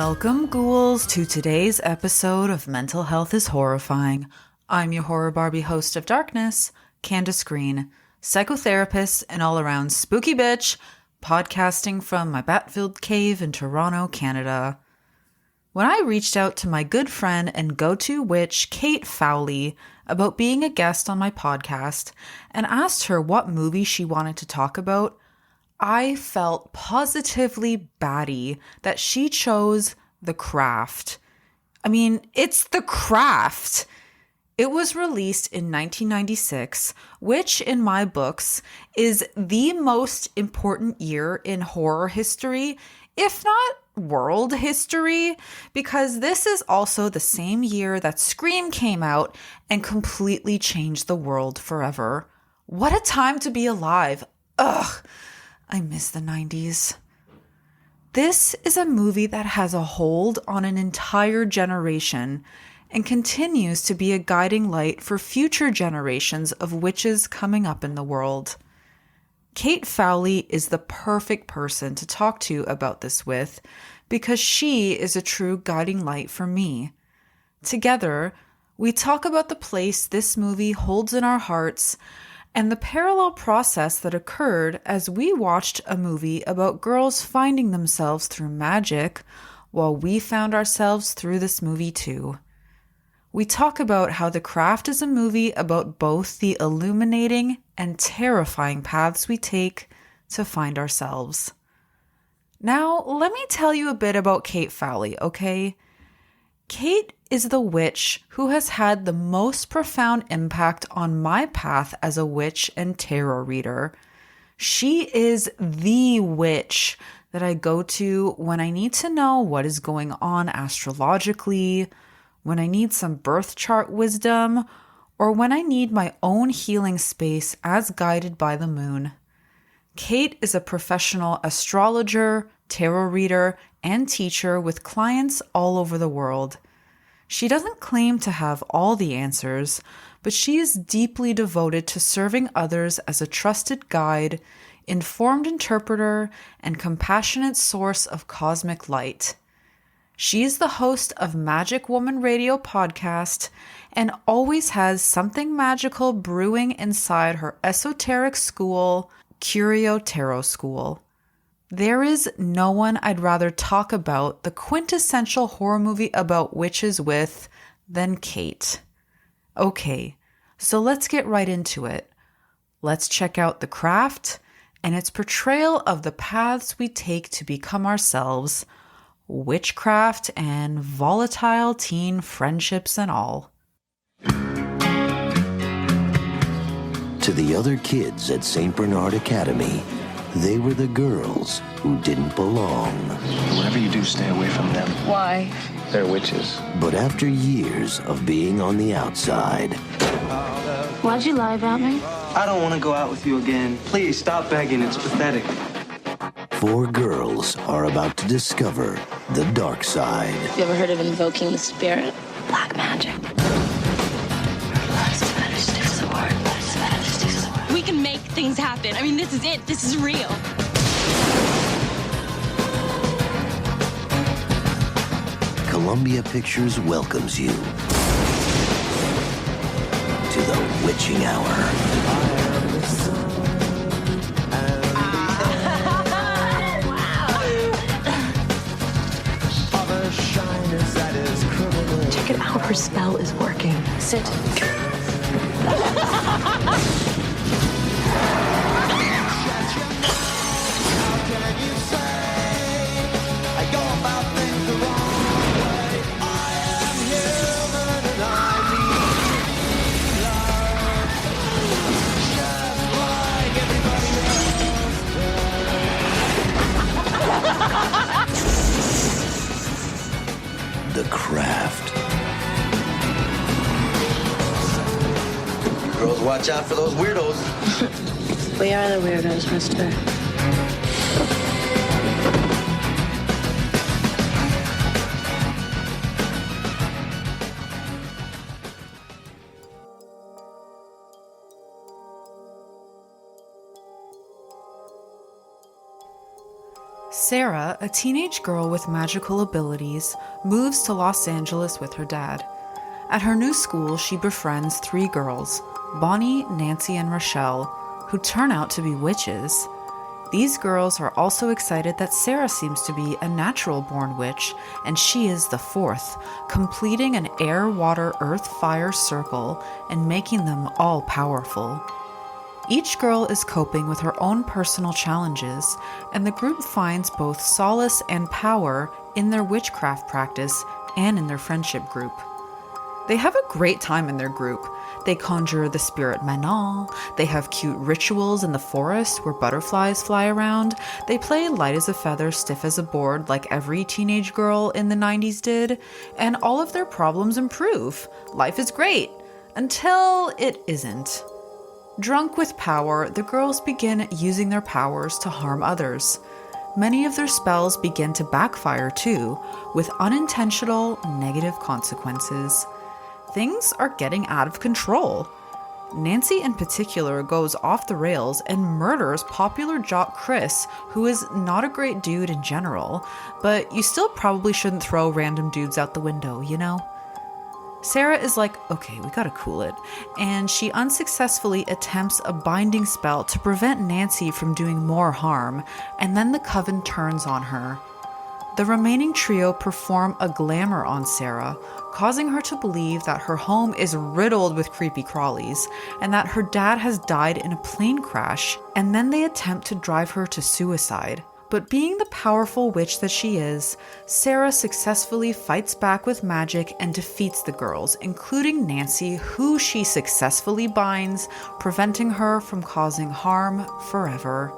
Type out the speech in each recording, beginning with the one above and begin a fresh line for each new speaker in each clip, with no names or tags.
Welcome, ghouls, to today's episode of Mental Health is Horrifying. I'm your horror Barbie host of darkness, Candace Green, psychotherapist and all-around spooky bitch, podcasting from my bat-filled cave in Toronto, Canada. When I reached out to my good friend and go-to witch, Kait Fowlie, about being a guest on my podcast and asked her what movie she wanted to talk about, I felt positively batty that she chose The Craft. I mean, it's The Craft. It was released in 1996, which in my books is the most important year in horror history, if not world history, because this is also the same year that Scream came out and completely changed the world forever. What a time to be alive. Ugh. I miss the 90s. This is a movie that has a hold on an entire generation and continues to be a guiding light for future generations of witches coming up in the world. Kait Fowlie is the perfect person to talk to about this with because she is a true guiding light for me. Together, we talk about the place this movie holds in our hearts and the parallel process that occurred as we watched a movie about girls finding themselves through magic while we found ourselves through this movie too. We talk about how The Craft is a movie about both the illuminating and terrifying paths we take to find ourselves. Now, let me tell you a bit about Kait Fowlie, okay? Kait is the witch who has had the most profound impact on my path as a witch and tarot reader. She is the witch that I go to when I need to know what is going on astrologically, when I need some birth chart wisdom, or when I need my own healing space as guided by the moon. Kait is a professional astrologer, tarot reader, and teacher with clients all over the world. She doesn't claim to have all the answers, but she is deeply devoted to serving others as a trusted guide, informed interpreter, and compassionate source of cosmic light. She is the host of Magic Woman Radio podcast and always has something magical brewing inside her esoteric school, Curio Tarot School. There is no one I'd rather talk about the quintessential horror movie about witches with than Kait. Okay, so let's get right into it. Let's check out The Craft and its portrayal of the paths we take to become ourselves, witchcraft and volatile teen friendships and all.
To the other kids at St. Bernard Academy, they were the girls who didn't belong.
Whatever you do, stay away from them.
Why?
They're witches.
But after years of being on the outside,
Why'd you lie about me?
I don't want to go out with you again. Please, stop begging. It's pathetic.
4 girls are about to discover the dark side.
You ever heard of invoking the spirit? Black magic.
We can make things happen. I mean, this is it. This is real.
Columbia Pictures welcomes you to the witching hour.
Check it out. Her spell is working. Sit.
The Craft.
Girls, watch out for those weirdos.
We are the weirdos, mister.
Sarah, a teenage girl with magical abilities, moves to Los Angeles with her dad. At her new school, she befriends three girls, Bonnie, Nancy, and Rochelle, who turn out to be witches. These girls are also excited that Sarah seems to be a natural-born witch, and she is the fourth, completing an air, water, earth, fire circle and making them all powerful. Each girl is coping with her own personal challenges, and the group finds both solace and power in their witchcraft practice and in their friendship group. They have a great time in their group. They conjure the spirit Manon, they have cute rituals in the forest where butterflies fly around, they play light as a feather, stiff as a board like every teenage girl in the 90s did, and all of their problems improve. Life is great. Until it isn't. Drunk with power, the girls begin using their powers to harm others. Many of their spells begin to backfire too, with unintentional negative consequences. Things are getting out of control. Nancy in particular goes off the rails and murders popular jock Chris, who is not a great dude in general, but you still probably shouldn't throw random dudes out the window, you know? Sarah is like, okay, we gotta cool it, and she unsuccessfully attempts a binding spell to prevent Nancy from doing more harm, and then the coven turns on her. The remaining trio perform a glamour on Sarah, causing her to believe that her home is riddled with creepy crawlies, and that her dad has died in a plane crash, and then they attempt to drive her to suicide. But being the powerful witch that she is, Sarah successfully fights back with magic and defeats the girls, including Nancy, who she successfully binds, preventing her from causing harm forever.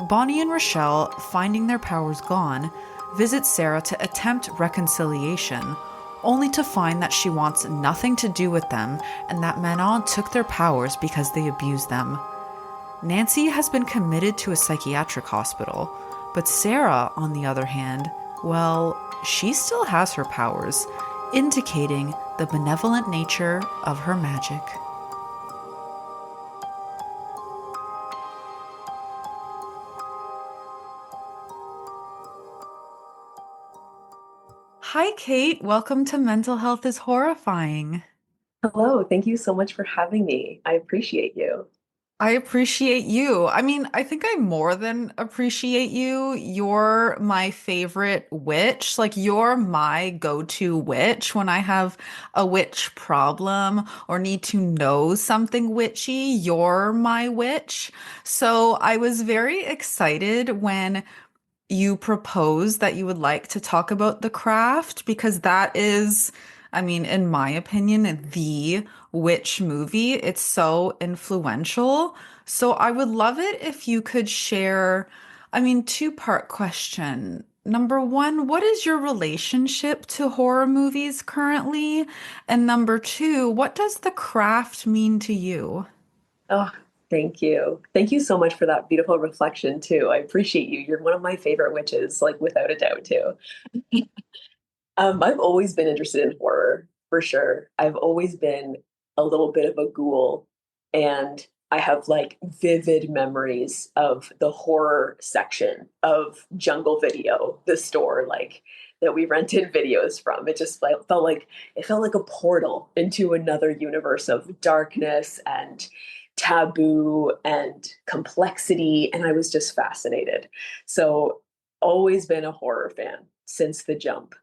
Bonnie and Rochelle, finding their powers gone, visit Sarah to attempt reconciliation, only to find that she wants nothing to do with them and that Manon took their powers because they abused them. Nancy has been committed to a psychiatric hospital, but Sarah, on the other hand, well, she still has her powers, indicating the benevolent nature of her magic. Hi, Kate. Welcome to Mental Health is Horrifying.
Hello, thank you so much for having me. I appreciate you.
I appreciate you. I mean, I think I more than appreciate you. You're my favorite witch. Like, you're my go-to witch when I have a witch problem or need to know something witchy. You're my witch. So I was very excited when you propose that you would like to talk about the craft because that is, I mean, in my opinion, the witch movie. It's so influential. So I would love it if you could share, I mean, two-part question. Number one, what is your relationship to horror movies currently? And number two, what does the craft mean to you?
Oh, thank you. Thank you so much for that beautiful reflection too. I appreciate you. You're one of my favorite witches, like without a doubt too. I've always been interested in horror for sure. I've always been a little bit of a ghoul, and I have like vivid memories of the horror section of Jungle Video, the store like that we rented videos from. It just felt like a portal into another universe of darkness and taboo and complexity, and I was just fascinated. So, always been a horror fan since the jump.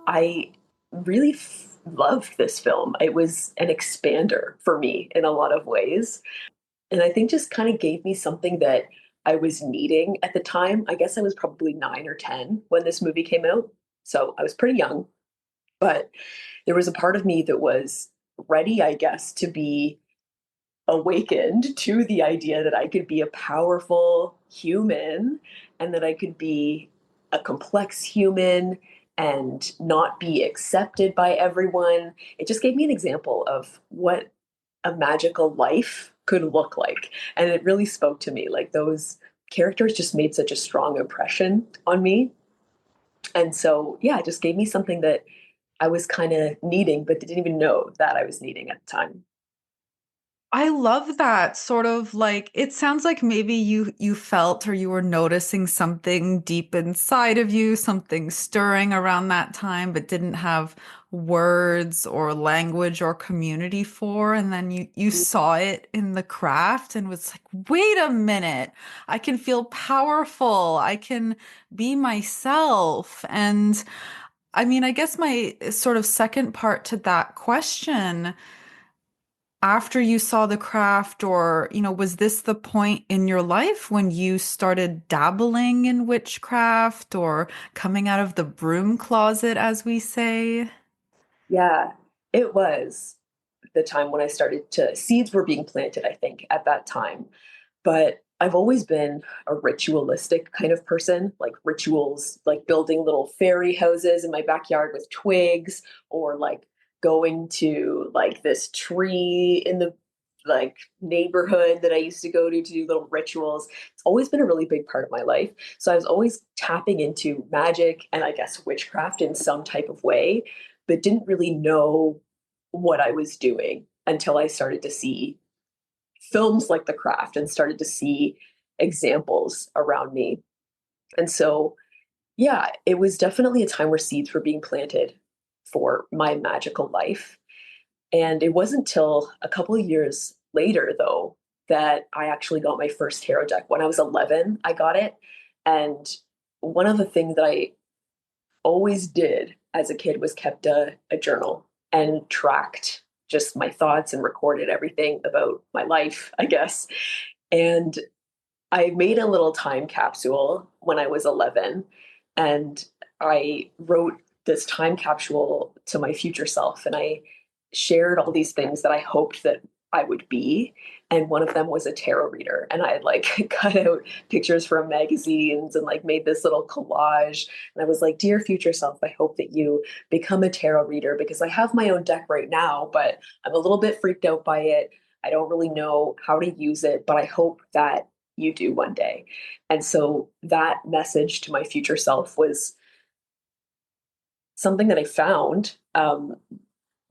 I really loved this film. It was an expander for me in a lot of ways. And I think just kind of gave me something that I was needing at the time. I guess I was probably 9 or 10 when this movie came out. So I was pretty young, but there was a part of me that was ready, I guess, to be awakened to the idea that I could be a powerful human and that I could be a complex human and not be accepted by everyone. It just gave me an example of what a magical life could look like. And it really spoke to me. Like those characters just made such a strong impression on me. And so, yeah, it just gave me something that I was kind of needing, but didn't even know that I was needing at the time.
I love that sort of like it sounds like maybe you felt or you were noticing something deep inside of you, something stirring around that time, but didn't have words or language or community for. And then you saw it in the craft and was like, wait a minute, I can feel powerful. I can be myself. And I mean, I guess my sort of second part to that question after you saw the craft or, was this the point in your life when you started dabbling in witchcraft or coming out of the broom closet, as we say?
Yeah, it was the time when I started to, seeds were being planted, I think, at that time. But I've always been a ritualistic kind of person, like rituals, like building little fairy houses in my backyard with twigs, or like going to like this tree in the like neighborhood that I used to go to do little rituals. It's always been a really big part of my life. So I was always tapping into magic and I guess witchcraft in some type of way, but didn't really know what I was doing until I started to see films like The Craft and started to see examples around me. And so, yeah, it was definitely a time where seeds were being planted for my magical life. And it wasn't till a couple of years later, though, that I actually got my first tarot deck. When I was 11, I got it. And one of the things that I always did as a kid was kept a journal and tracked just my thoughts and recorded everything about my life, I guess. And I made a little time capsule when I was 11, and I wrote this time capsule to my future self, and I shared all these things that I hoped that I would be. And one of them was a tarot reader. And I had like cut out pictures from magazines and like made this little collage. And I was like, dear future self, I hope that you become a tarot reader because I have my own deck right now, but I'm a little bit freaked out by it. I don't really know how to use it, but I hope that you do one day. And so that message to my future self was something that I found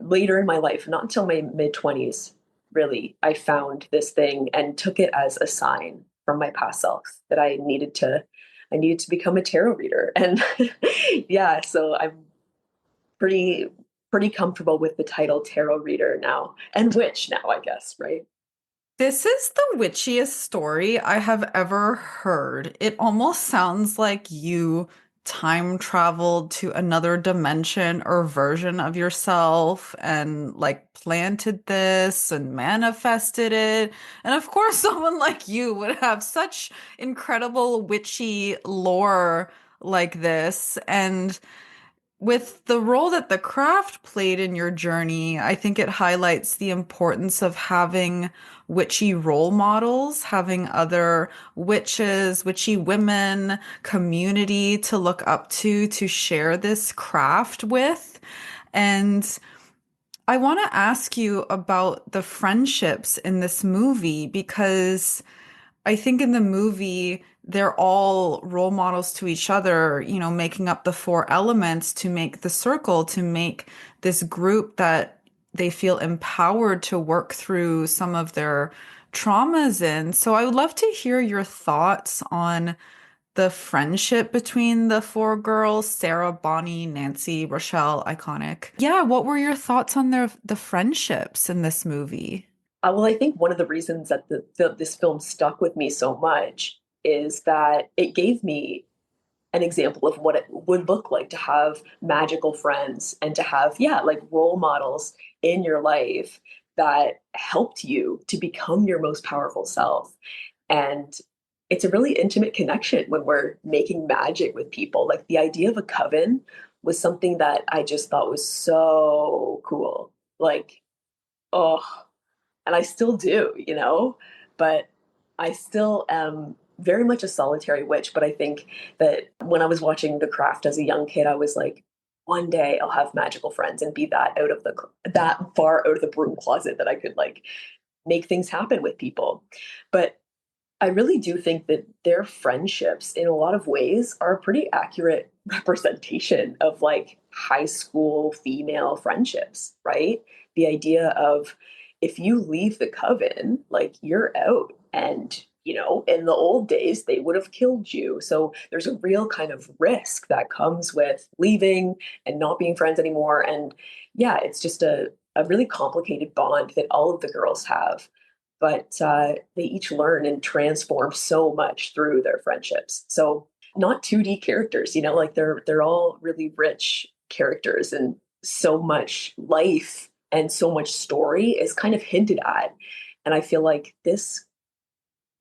later in my life, not until my mid 20s, really, I found this thing and took it as a sign from my past self that I needed to become a tarot reader. And yeah, so I'm pretty pretty comfortable with the title tarot reader now and witch now, I guess, right?
This is the witchiest story I have ever heard. It almost sounds like you time traveled to another dimension or version of yourself and like planted this and manifested it. And of course, someone like you would have such incredible witchy lore like this. And with the role that the craft played in your journey, I think it highlights the importance of having witchy role models, having other witches, witchy women, community to look up to share this craft with. And I want to ask you about the friendships in this movie because I think in the movie, they're all role models to each other, making up the four elements to make the circle, to make this group that they feel empowered to work through some of their traumas in. So I would love to hear your thoughts on the friendship between the four girls, Sarah, Bonnie, Nancy, Rochelle, iconic. Yeah, what were your thoughts on the friendships in this movie?
Well, I think one of the reasons that this film stuck with me so much is that it gave me an example of what it would look like to have magical friends and to have, yeah, like role models in your life that helped you to become your most powerful self. And it's a really intimate connection when we're making magic with people. Like the idea of a coven was something that I just thought was so cool. Like, oh, and I still do, but I still am very much a solitary witch. But I think that when I was watching The Craft as a young kid, I was like, one day I'll have magical friends and be that far out of the broom closet that I could like make things happen with people. But I really do think that their friendships in a lot of ways are a pretty accurate representation of like high school female friendships, right? The idea of if you leave the coven, like you're out. And, in the old days, they would have killed you. So there's a real kind of risk that comes with leaving and not being friends anymore. And yeah, it's just a really complicated bond that all of the girls have. But they each learn and transform so much through their friendships. So not 2D characters, like they're all really rich characters, and so much life and so much story is kind of hinted at. And I feel like this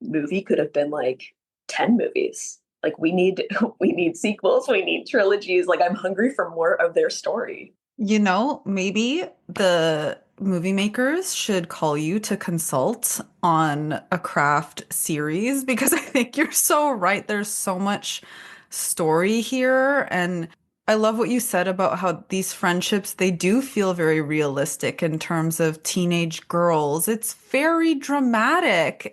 movie could have been like 10 movies. Like we need we need sequels, we need trilogies. Like I'm hungry for more of their story.
Maybe the movie makers should call you to consult on a craft series because I think you're so right. There's so much story here. And I love what you said about how these friendships, they do feel very realistic in terms of teenage girls. It's very dramatic.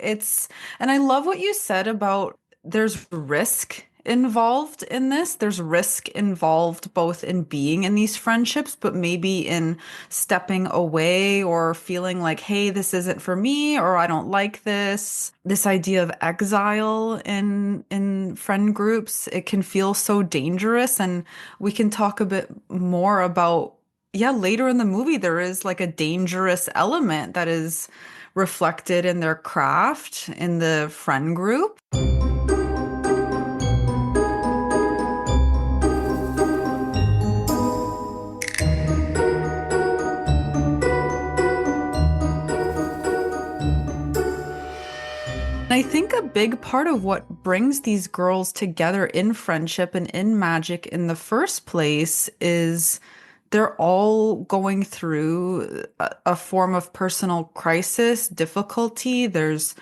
And I love what you said about there's risk involved in this. There's risk involved both in being in these friendships, but maybe in stepping away or feeling like, hey, this isn't for me, or I don't like this. This idea of exile in friend groups, it can feel so dangerous. And we can talk a bit more about, yeah, later in the movie, there is like a dangerous element that is reflected in their craft, in the friend group. I think a big part of what brings these girls together in friendship and in magic in the first place is they're all going through a form of personal crisis, difficulty. There's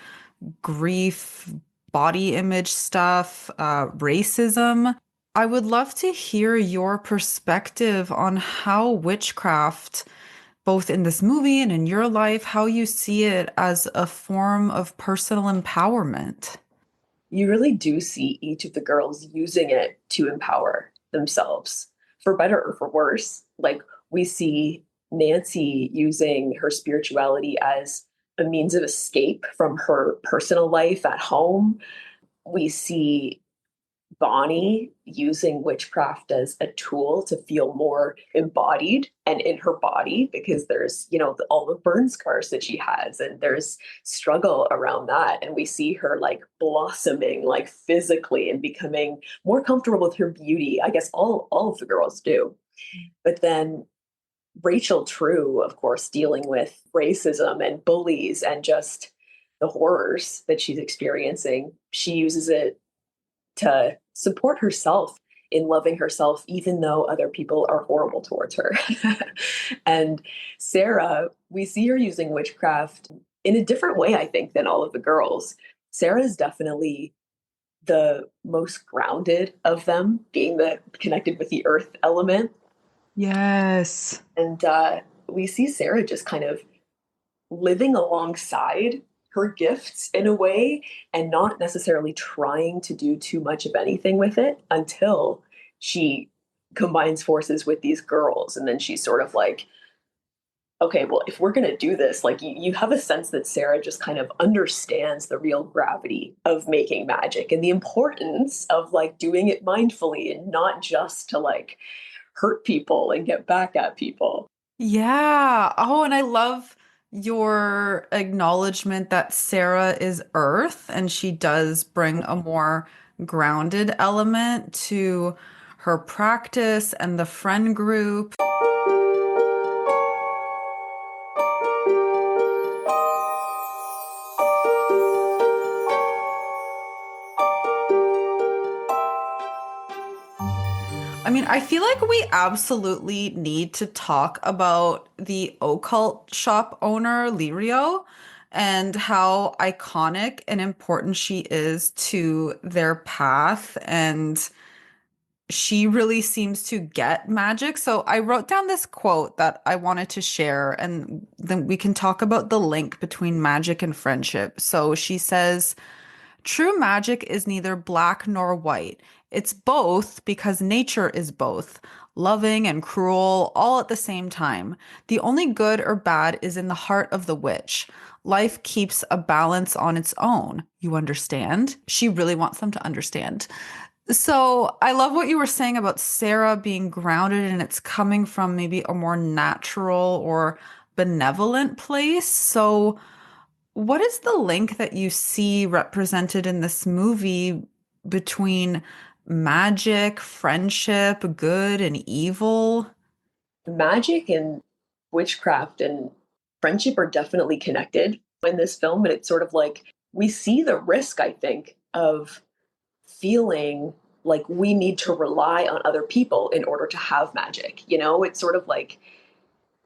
grief, body image stuff, racism. I would love to hear your perspective on how witchcraft, both in this movie and in your life, how you see it as a form of personal empowerment.
You really do see each of the girls using it to empower themselves, for better or for worse. Like we see Nancy using her spirituality as a means of escape from her personal life at home. We see Bonnie using witchcraft as a tool to feel more embodied and in her body, because there's, all the burn scars that she has, and there's struggle around that. And we see her like blossoming, like physically, and becoming more comfortable with her beauty. I guess all of the girls do. But then Rachel True, of course, dealing with racism and bullies and just the horrors that she's experiencing, she uses it to support herself in loving herself, even though other people are horrible towards her. And Sarah, we see her using witchcraft in a different way, I think, than all of the girls. Sarah is definitely the most grounded of them, being the connected with the earth element.
Yes.
And we see Sarah just kind of living alongside her gifts in a way, and not necessarily trying to do too much of anything with it until she combines forces with these girls. And then she's sort of like, okay, well, if we're going to do this, like you have a sense that Sarah just kind of understands the real gravity of making magic and the importance of like doing it mindfully and not just to like hurt people and get back at people.
Yeah. Oh, and I love your acknowledgement that Sarah is Earth and she does bring a more grounded element to her practice and the friend group. I mean, I feel like we absolutely need to talk about the occult shop owner, Lirio, and how iconic and important she is to their path. And she really seems to get magic. So I wrote down this quote that I wanted to share, and then we can talk about the link between magic and friendship. So she says, "True magic is neither black nor white. It's both because nature is both loving and cruel all at the same time. The only good or bad is in the heart of the witch. Life keeps a balance on its own. You understand? She really wants them to understand. So I love what you were saying about Sarah being grounded and it's coming from maybe a more natural or benevolent place. So what is the link that you see represented in this movie between magic, friendship, good and evil?
Magic and witchcraft and friendship are definitely connected in this film, and it's sort of like we see the risk, I think, of feeling like we need to rely on other people in order to have magic. It's sort of like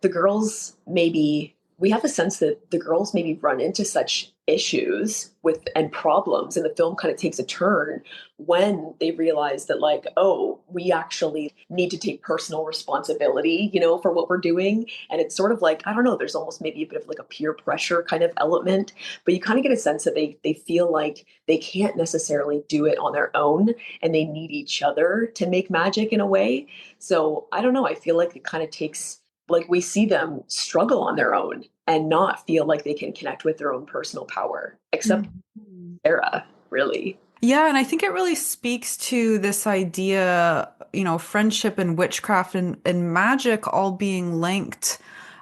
the girls maybe we have a sense that the girls maybe run into such issues with and problems, and the film kind of takes a turn when they realize that, like, oh, we actually need to take personal responsibility, for what we're doing. And it's sort of like, I don't know, there's almost maybe a bit of like a peer pressure kind of element, but you kind of get a sense that they feel like they can't necessarily do it on their own, and they need each other to make magic in a way. So I don't know, I feel like it kind of takes, like, we see them struggle on their own and not feel like they can connect with their own personal power, except Sarah, really.
Yeah, and I think it really speaks to this idea, friendship and witchcraft and magic all being linked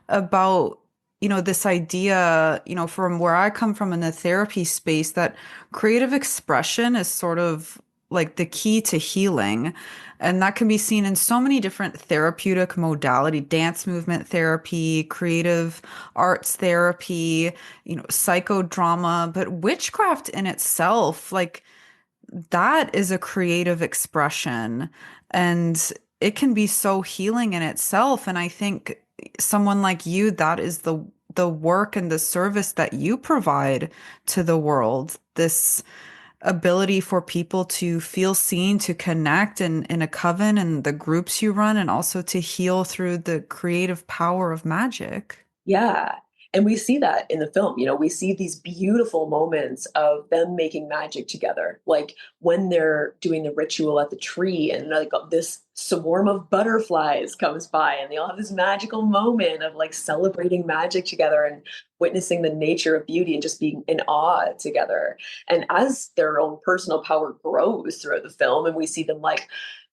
about, this idea, from where I come from in the therapy space, that creative expression is sort of like the key to healing. And that can be seen in so many different therapeutic modality, dance movement therapy, creative arts therapy, psychodrama, but witchcraft in itself, like that is a creative expression and it can be so healing in itself. And I think someone like you, that is the work and the service that you provide to the world. This ability for people to feel seen, to connect in a coven and the groups you run, and also to heal through the creative power of magic.
Yeah. And we see that in the film. We see these beautiful moments of them making magic together. Like when they're doing the ritual at the tree and like this swarm of butterflies comes by and they all have this magical moment of like celebrating magic together and witnessing the nature of beauty and just being in awe together. And as their own personal power grows throughout the film, and we see them like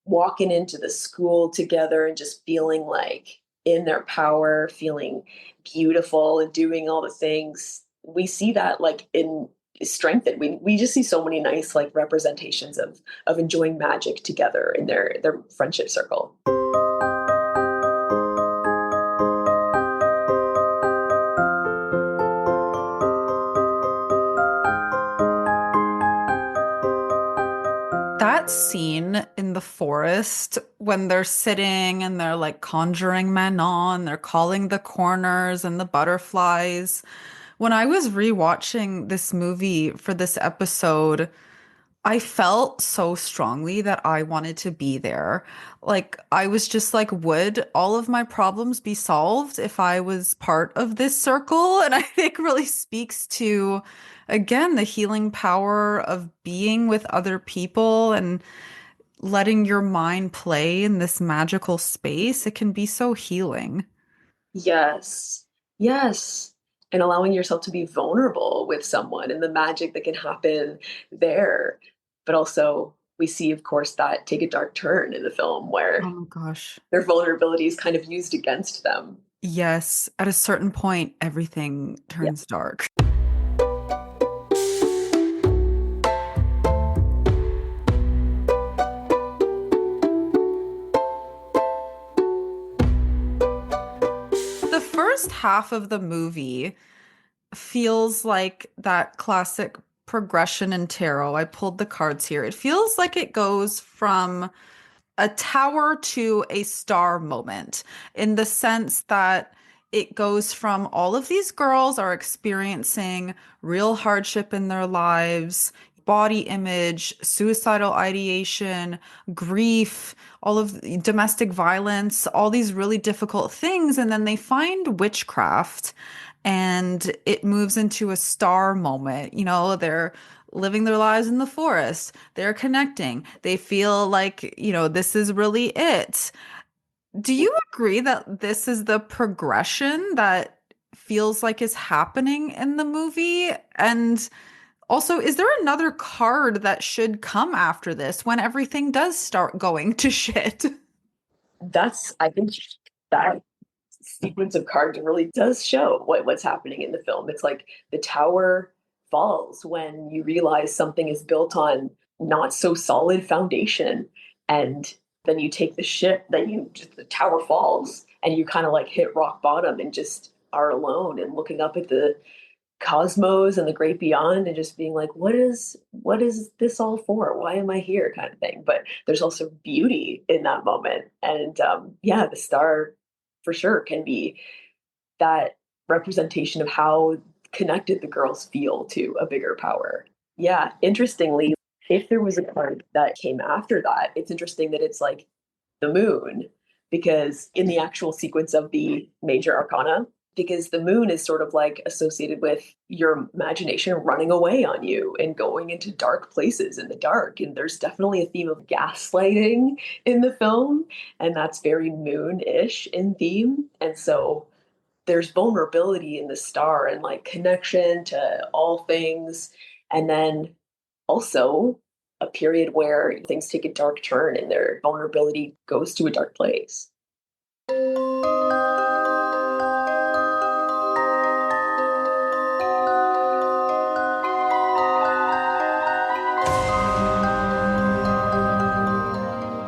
walking into the school together and just feeling like in their power, feeling beautiful and doing all the things. We see that like in strengthened. We just see so many nice like representations of enjoying magic together in their friendship circle.
That scene in the forest when they're sitting and they're like conjuring Manon, they're calling the corners and the butterflies. When I was rewatching this movie for this episode, I felt so strongly that I wanted to be there. Like, I was just like, would all of my problems be solved if I was part of this circle? And I think really speaks to, again, the healing power of being with other people and letting your mind play in this magical space. It can be so healing.
Yes. Yes. And allowing yourself to be vulnerable with someone and the magic that can happen there. But also, we see, of course, that take a dark turn in the film where
Oh my gosh.
their vulnerability is kind of used against them.
Yes, at a certain point, everything
Yeah.
turns dark. The first half of the movie feels like that classic progression in tarot. I pulled the cards here. It feels like it goes from a tower to a star moment in the sense that it goes from all of these girls are experiencing real hardship in their lives, body image, suicidal ideation, grief, all of domestic violence, all these really difficult things. And then they find witchcraft and it moves into a star moment. They're living their lives in the forest. They're connecting. They feel like, this is really it. Do you agree that this is the progression that feels like is happening in the movie? And also, is there another card that should come after this when everything does start going to shit?
I think that sequence of cards really does show what's happening in the film. It's like the tower falls when you realize something is built on not so solid foundation, and then you take the ship, the tower falls and you kind of like hit rock bottom and just are alone and looking up at the cosmos and the great beyond and just being like, what is this all for? Why am I here, kind of thing. But there's also beauty in that moment. And yeah, the star for sure can be that representation of how connected the girls feel to a bigger power. Yeah, interestingly, if there was a card that came after that, it's interesting that it's like the moon, because in the actual sequence of the major arcana, because the moon is sort of like associated with your imagination running away on you and going into dark places in the dark. And there's definitely a theme of gaslighting in the film, and that's very moon-ish in theme. And so there's vulnerability in the star and like connection to all things. And then also a period where things take a dark turn and their vulnerability goes to a dark place.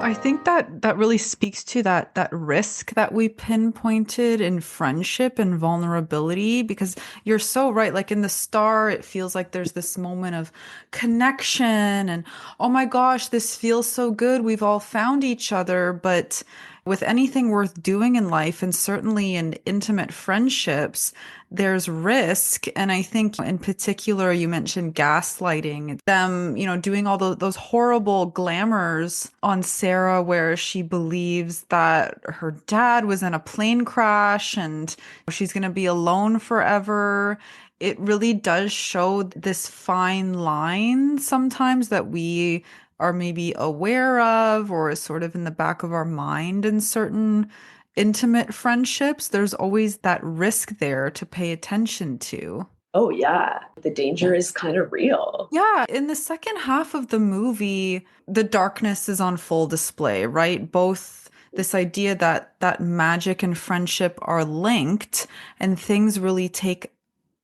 I think that really speaks to that risk that we pinpointed in friendship and vulnerability, because you're so right. Like in the star, it feels like there's this moment of connection and, oh my gosh, this feels so good. We've all found each other. But with anything worth doing in life, and certainly in intimate friendships, there's risk. And I think in particular, you mentioned gaslighting, them, doing all those horrible glamours on Sarah, where she believes that her dad was in a plane crash and she's going to be alone forever. It really does show this fine line sometimes that we are maybe aware of or is sort of in the back of our mind in certain intimate friendships. There's always that risk there to pay attention to.
Oh, yeah. The danger is kind of real.
Yeah, in the second half of the movie, the darkness is on full display, right? Both this idea that magic and friendship are linked and things really take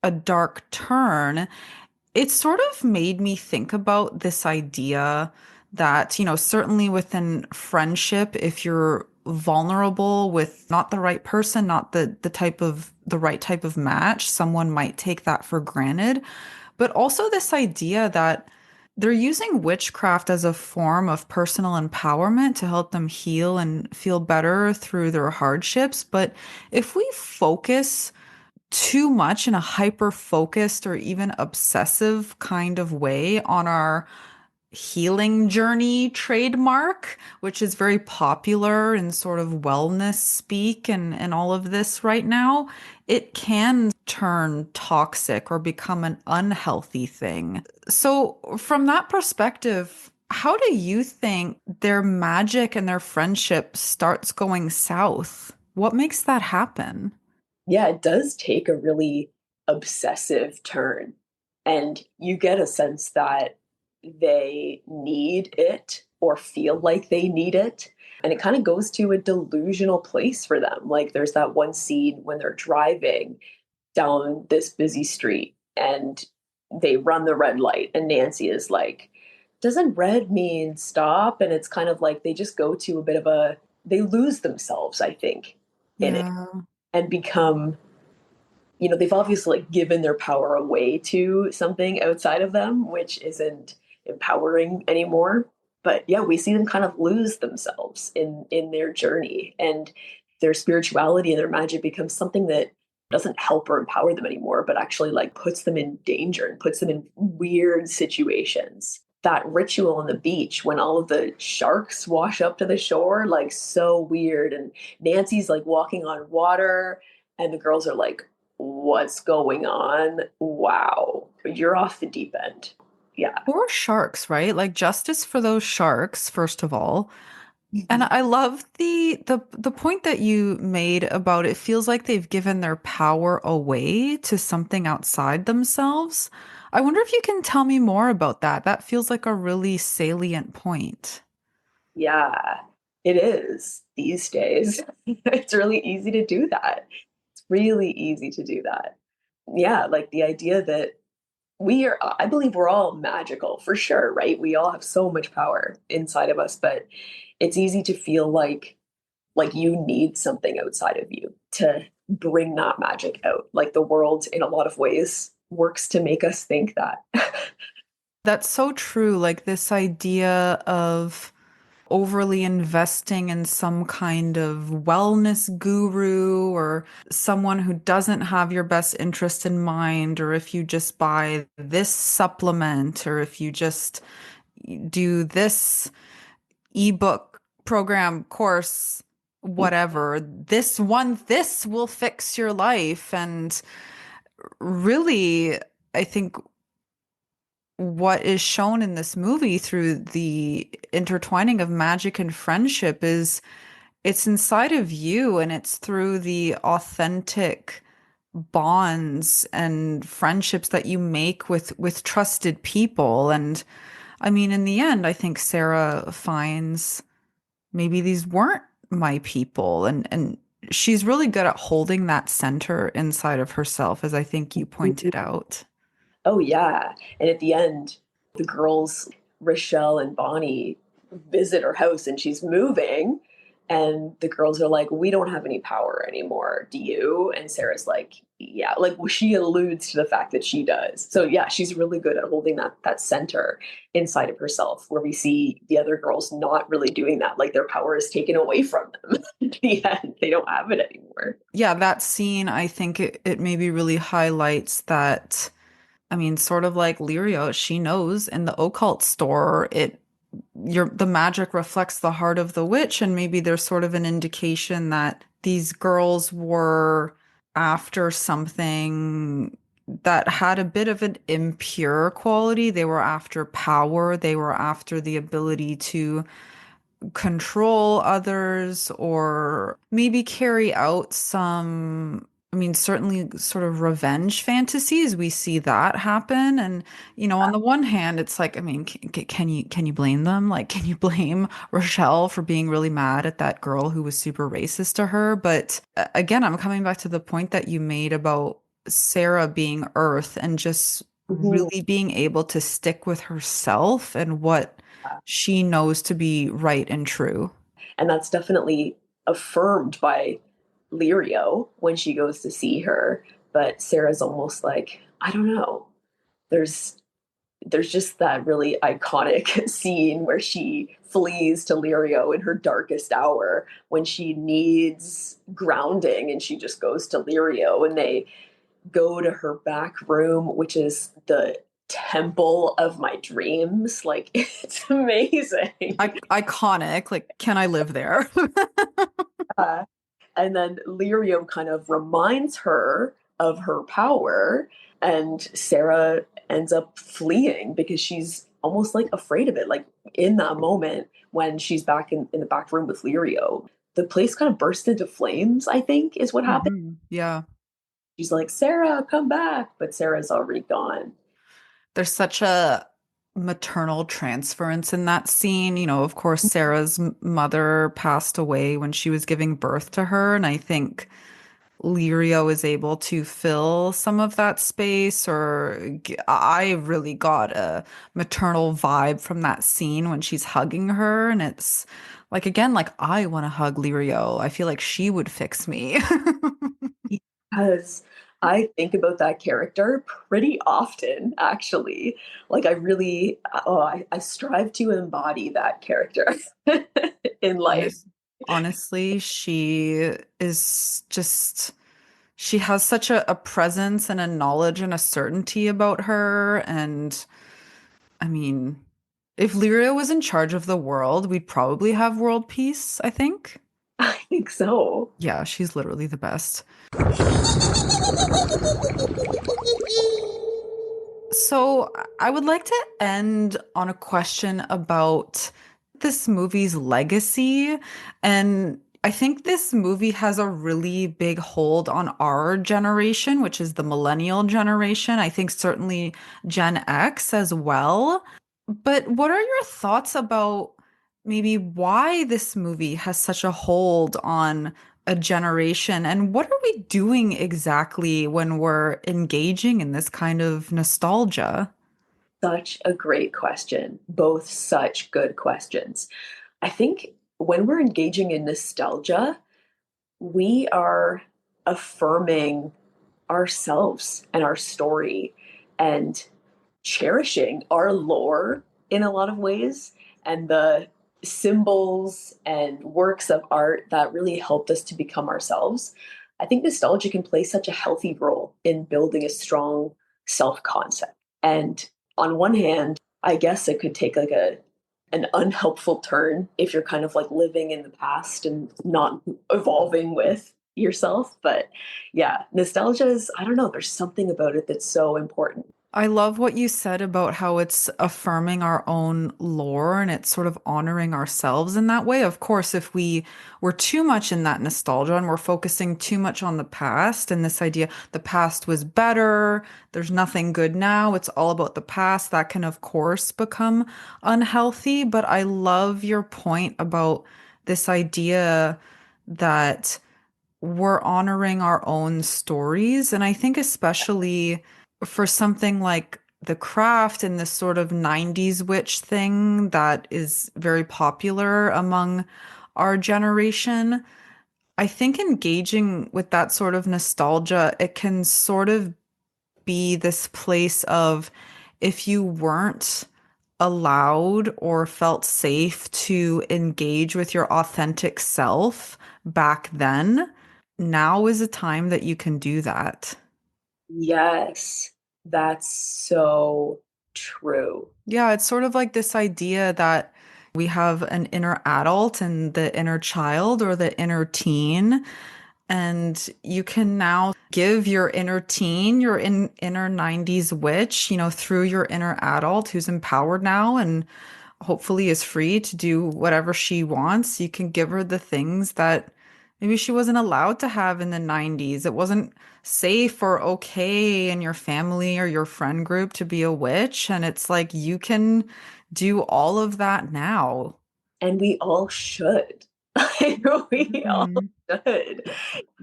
a dark turn. It sort of made me think about this idea that, certainly within friendship, if you're vulnerable with not the right person, not the right type of match, someone might take that for granted. But also this idea that they're using witchcraft as a form of personal empowerment to help them heal and feel better through their hardships. But if we focus too much in a hyper focused or even obsessive kind of way on our healing journey trademark, which is very popular in sort of wellness speak and all of this right now, it can turn toxic or become an unhealthy thing. So, from that perspective, how do you think their magic and their friendship starts going south? What makes that happen?
Yeah, it does take a really obsessive turn. And you get a sense that they need it or feel like they need it. And it kind of goes to a delusional place for them. Like there's that one scene when they're driving down this busy street and they run the red light, and Nancy is like, doesn't red mean stop? And it's kind of like they just go to a bit of they lose themselves, I think, in it
Yeah.
and become, they've obviously like given their power away to something outside of them, which isn't empowering anymore. But yeah, we see them kind of lose themselves in their journey, and their spirituality and their magic becomes something that doesn't help or empower them anymore, but actually like puts them in danger and puts them in weird situations. That ritual on the beach when all of the sharks wash up to the shore, like so weird. And Nancy's like walking on water, and the girls are like, what's going on? Wow, you're off the deep end. Yeah.
Poor sharks, right? Like justice for those sharks, first of all. And
Mhm.
I love the point that you made about it feels like they've given their power away to something outside themselves. I wonder if you can tell me more about that. That feels like a really salient point.
Yeah, it is these days. It's really easy to do that. It's really easy to do that. Yeah, like the idea that I believe we're all magical for sure, right? We all have so much power inside of us, but it's easy to feel like you need something outside of you to bring that magic out. Like the world in a lot of ways works to make us think that.
That's so true. Like this idea of overly investing in some kind of wellness guru or someone who doesn't have your best interest in mind, or if you just buy this supplement, or if you just do this ebook program course, whatever, this will fix your life. And really, I think what is shown in this movie through the intertwining of magic and friendship is it's inside of you and it's through the authentic bonds and friendships that you make with trusted people. And I mean, in the end, I think Sarah finds maybe these weren't my people, and she's really good at holding that center inside of herself, as I think you pointed out.
Oh yeah. And at the end, the girls, Rochelle and Bonnie, visit her house and she's moving. And the girls are like, we don't have any power anymore. Do you? And Sarah's like, yeah, like well, she alludes to the fact that she does. So yeah, she's really good at holding that center inside of herself, where we see the other girls not really doing that. Like their power is taken away from them. At the end, they don't have it anymore.
Yeah, that scene, I think it maybe really highlights that. I mean, sort of like Lirio, she knows in the occult store, the magic reflects the heart of the witch, and maybe there's sort of an indication that these girls were after something that had a bit of an impure quality. They were after power, they were after the ability to control others or maybe carry out some, I mean, certainly sort of revenge fantasies. We see that happen. And, on the one hand, it's like, I mean, can you blame them? Like, can you blame Rochelle for being really mad at that girl who was super racist to her? But again, I'm coming back to the point that you made about Sarah being Earth and just
Mhm.
really being able to stick with herself and what she knows to be right and true.
And that's definitely affirmed by Lirio when she goes to see her. But Sarah's almost like, I don't know. There's there's just that really iconic scene where she flees to Lirio in her darkest hour when she needs grounding and she just goes to Lirio and they go to her back room, which is the temple of my dreams. Like it's amazing.
Iconic. Like, can I live there?
Uh, and then Lirio kind of reminds her of her power, and Sarah ends up fleeing because she's almost like afraid of it. Like in that moment when she's back in the back room with Lirio, the place kind of burst into flames, I think, is what happened.
Yeah.
She's like, Sarah, come back. But Sarah's already gone.
There's such a maternal transference in that scene. Of course, Sarah's mother passed away when she was giving birth to her. And I think Lirio is able to fill some of that space, or I really got a maternal vibe from that scene when she's hugging her. And it's like, again, like I want to hug Lirio. I feel like she would fix me.
Because I think about that character pretty often, actually. Like, I really, I strive to embody that character in life.
Honest, honestly, she is just, she has such a presence and a knowledge and a certainty about her. And I mean, if Lyria was in charge of the world, we'd probably have world peace, I think.
I think so.
Yeah, she's literally the best. So I would like to end on a question about this movie's legacy. And I think this movie has a really big hold on our generation, which is the millennial generation. I think certainly Gen X as well. But what are your thoughts about maybe why this movie has such a hold on a generation? And what are we doing exactly when we're engaging in this kind of nostalgia?
Such a great question. Both such good questions. I think when we're engaging in nostalgia, we are affirming ourselves and our story and cherishing our lore in a lot of ways and the symbols and works of art that really helped us to become ourselves. I think nostalgia can play such a healthy role in building a strong self concept. And on one hand, I guess it could take like an unhelpful turn if you're kind of like living in the past and not evolving with yourself. But yeah, nostalgia is, I don't know, there's something about it that's so important.
I love what you said about how it's affirming our own lore and it's sort of honoring ourselves in that way. Of course, if we were too much in that nostalgia and we're focusing too much on the past and this idea the past was better, there's nothing good now, it's all about the past, that can, of course, become unhealthy. But I love your point about this idea that we're honoring our own stories. And I think, especially for something like The Craft and this sort of 90s witch thing that is very popular among our generation, I think engaging with that sort of nostalgia, it can sort of be this place of if you weren't allowed or felt safe to engage with your authentic self back then, now is a time that you can do that.
Yes, that's so true.
Yeah, it's sort of like this idea that we have an inner adult and the inner child or the inner teen. And you can now give your inner teen, your inner 90s witch, through your inner adult who's empowered now and hopefully is free to do whatever she wants. You can give her the things that maybe she wasn't allowed to have in the 90s. It wasn't safe or okay in your family or your friend group to be a witch. And it's like you can do all of that now.
And we all should. We all
Mhm.
should.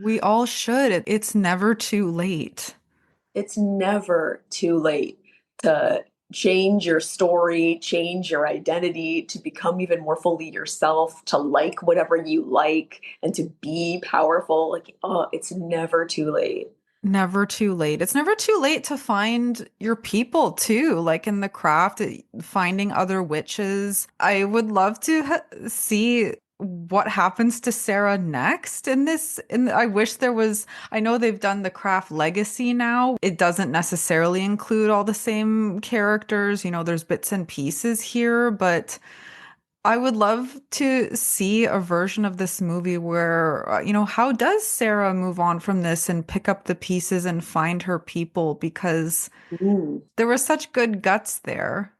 We all should. It's never too late.
It's never too late to change your story, change your identity, to become even more fully yourself, to like whatever you like, and to be powerful. Like, oh, it's never too late.
Never too late. It's never too late to find your people too, like in the craft, finding other witches. I would love to see what happens to Sarah next in this. And I wish there was, I know they've done the craft legacy now. It doesn't necessarily include all the same characters. There's bits and pieces here, but I would love to see a version of this movie where, how does Sarah move on from this and pick up the pieces and find her people? Because
Mm.
there was such good guts there.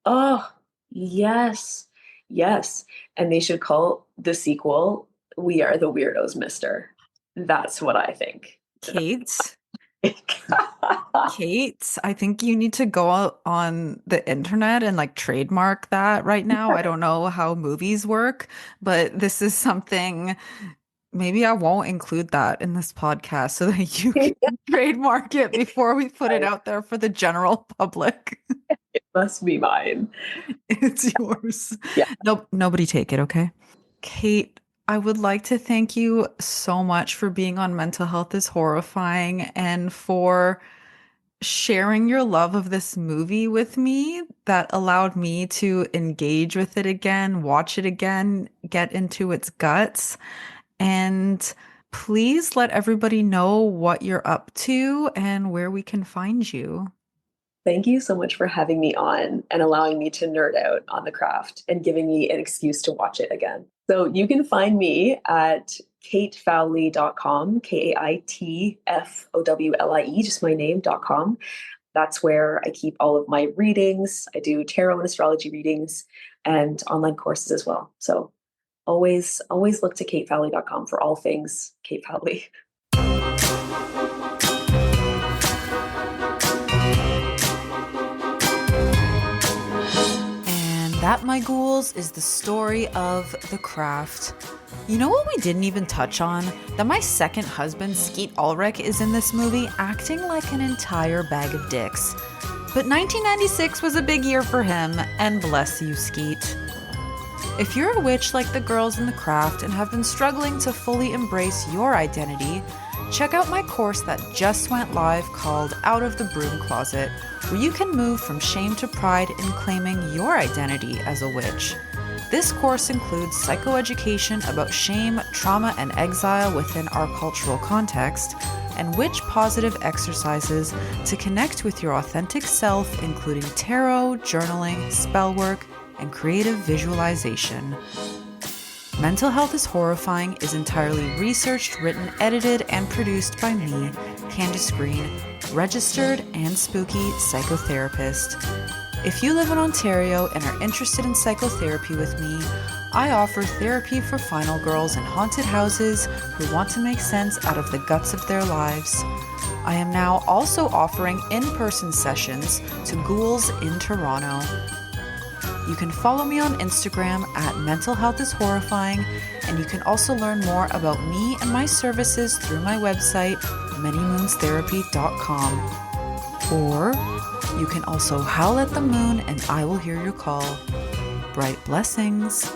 Oh, yes. Yes. And they should call the sequel We Are the Weirdos, Mister. That's what I think.
Kate, Kate, I think you need to go out on the internet and like trademark that right now. I don't know how movies work, but this is something. Maybe I won't include that in this podcast so that you can trademark it before we put it out there for the general public.
It must be mine.
It's yours.
Yeah.
Nope, nobody take it, okay? Kate, I would like to thank you so much for being on Mental Health is Horrifying and for sharing your love of this movie with me that allowed me to engage with it again, watch it again, get into its guts. And please let everybody know what you're up to and where we can find you.
Thank you so much for having me on and allowing me to nerd out on the craft and giving me an excuse to watch it again. So you can find me at kaitfowlie.com, Kaitfowlie, just my name.com. that's where I keep all of my readings. I do tarot and astrology readings and online courses as well. So always look to kaitfowlie.com for all things Kait Fowlie.
And that, my ghouls, is the story of The Craft. You know what we didn't even touch on? That my second husband, Skeet Ulrich, is in this movie acting like an entire bag of dicks. But 1996 was a big year for him, and bless you, Skeet. If you're a witch like the girls in The Craft and have been struggling to fully embrace your identity, check out my course that just went live called Out of the Broom Closet, where you can move from shame to pride in claiming your identity as a witch. This course includes psychoeducation about shame, trauma, and exile within our cultural context, and witch-positive exercises to connect with your authentic self, including tarot, journaling, spell work, and creative visualization. Mental Health is Horrifying is entirely researched, written, edited, and produced by me, Candace Green, registered and spooky psychotherapist. If you live in Ontario and are interested in psychotherapy with me, I offer therapy for final girls in haunted houses who want to make sense out of the guts of their lives. I am now also offering in-person sessions to ghouls in Toronto. You can follow me on Instagram at Mental Health is Horrifying, and you can also learn more about me and my services through my website, manymoonstherapy.com. Or you can also howl at the moon and I will hear your call. Bright blessings.